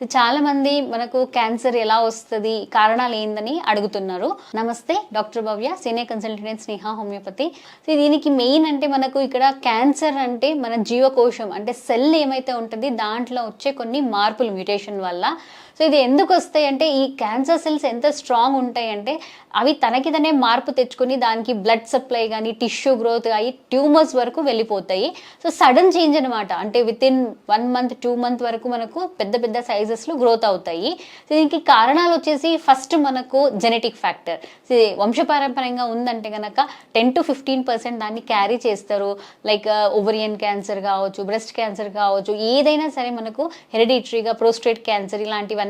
చాలా మంది మనకు క్యాన్సర్ ఎలా వస్తుంది, కారణాలు ఏందని అడుగుతున్నారు. నమస్తే, డాక్టర్ భవ్య, సీనియర్ కన్సల్టెంట్ స్నేహ హోమియోపతి. దీనికి మెయిన్ అంటే మనకు ఇక్కడ క్యాన్సర్ అంటే మన జీవకోశం అంటే సెల్ ఏమైతే ఉంటుంది దాంట్లో వచ్చే కొన్ని మార్పులు మ్యూటేషన్ వల్ల. సో ఇది ఎందుకు వస్తాయి అంటే ఈ క్యాన్సర్ సెల్స్ ఎంత స్ట్రాంగ్ ఉంటాయి అంటే అవి తనకిదనే మార్పు తెచ్చుకొని దానికి బ్లడ్ సప్లై కానీ టిష్యూ గ్రోత్ అయ్యి ట్యూమర్స్ వరకు వెళ్ళిపోతాయి. సో సడన్ చేంజ్ అనమాట, అంటే వితిన్ 1 month 2 month వరకు మనకు పెద్ద పెద్ద సైజెస్లో గ్రోత్ అవుతాయి. సో దీనికి కారణాలు వచ్చేసి ఫస్ట్ మనకు జెనెటిక్ ఫ్యాక్టర్. వంశపారంపర్యంగా ఉందంటే కనుక 10 to 15% దాన్ని క్యారీ చేస్తారు. లైక్ ఓవరియన్ క్యాన్సర్ కావచ్చు, బ్రెస్ట్ క్యాన్సర్ కావచ్చు, ఏదైనా సరే మనకు హెరిడిటరీగా ప్రోస్టేట్ క్యాన్సర్ ఇలాంటివన్నీ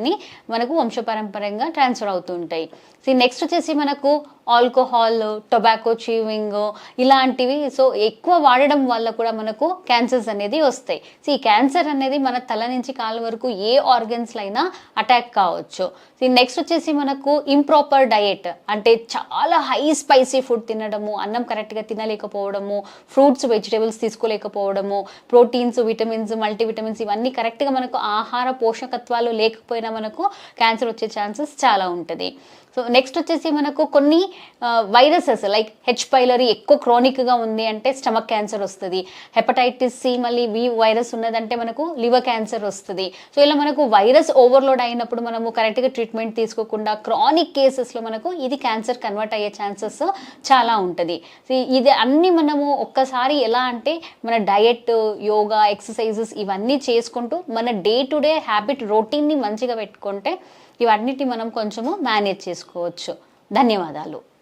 మనకు వంశపారంపర్యంగా ట్రాన్స్ఫర్ అవుతూ ఉంటాయి. సో నెక్స్ట్ వచ్చేసి మనకు ఆల్కహాల్, టొబాకో చీవింగ్ ఇలాంటివి సో ఎక్కువ వాడడం వల్ల కూడా మనకు క్యాన్సర్స్ అనేది వస్తాయి. సో ఈ క్యాన్సర్ అనేది మన తల నుంచి కాళ్ళ వరకు ఏ ఆర్గన్స్లో అయినా అటాక్ కావచ్చు. సో నెక్స్ట్ వచ్చేసి మనకు ఇంప్రాపర్ డయట్, అంటే చాలా హై స్పైసీ ఫుడ్ తినడము, అన్నం కరెక్ట్గా తినలేకపోవడము, ఫ్రూట్స్ వెజిటేబుల్స్ తీసుకోలేకపోవడము, ప్రోటీన్స్, విటమిన్స్, మల్టీవిటమిన్స్ ఇవన్నీ కరెక్ట్గా మనకు ఆహార పోషకత్వాలు లేకపోయినా మనకు క్యాన్సర్ వచ్చే ఛాన్సెస్ చాలా ఉంటుంది. సో నెక్స్ట్ వచ్చేసి మనకు కొన్ని వైరసెస్ లైక్ హెచ్ పైలరీ ఎక్కువ క్రానిక్గా ఉంది అంటే స్టమక్ క్యాన్సర్ వస్తుంది. హెపటైటిస్ సి మళ్ళీ బి వైరస్ ఉన్నదంటే మనకు లివర్ క్యాన్సర్ వస్తుంది. సో ఇలా మనకు వైరస్ ఓవర్లోడ్ అయినప్పుడు మనము కరెక్ట్గా ట్రీట్మెంట్ తీసుకోకుండా క్రానిక్ కేసెస్లో మనకు ఇది క్యాన్సర్ కన్వర్ట్ అయ్యే ఛాన్సెస్ చాలా ఉంటుంది. సో ఇది అన్నీ మనము ఒక్కసారి ఎలా అంటే మన డయట్, యోగా, ఎక్సర్సైజెస్ ఇవన్నీ చేసుకుంటూ మన డే టు డే హ్యాబిట్ రొటీన్ని మంచిగా పెట్టుకుంటే ఇవన్నిటి మనం కొంచెము మేనేజ్ చేసుకోవచ్చు. ధన్యవాదాలు.